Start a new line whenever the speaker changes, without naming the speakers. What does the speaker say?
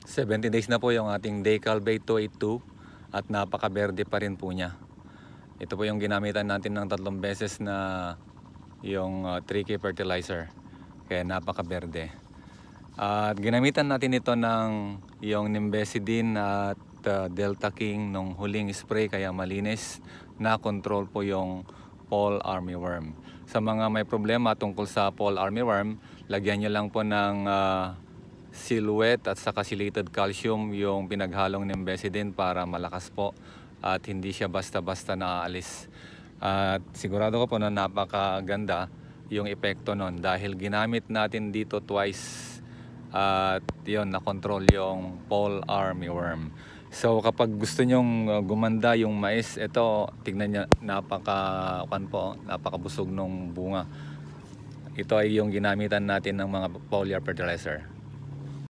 70 days na po yung ating Decalbate 282 at napakaberde pa rin po niya. Ito po yung ginamitan natin ng 3 beses na yung 3K fertilizer. Kaya napakaberde. At ginamitan natin ito ng yung Nimbecidine at Delta King nung huling spray, kaya malinis na control po yung fall armyworm. Sa mga may problema tungkol sa fall armyworm, lagyan nyo lang po ng Silhouette at saka chelated calcium yung pinaghalong Nimbecidine para malakas po at hindi siya basta-basta naaalis. At sigurado ko po na napakaganda yung epekto nun dahil ginamit natin dito twice at yun, na-control yung fall armyworm. So kapag gusto nyong gumanda yung mais, ito tignan nyo, napakabusog nung bunga. Ito ay yung ginamitan natin ng mga foliar fertilizer.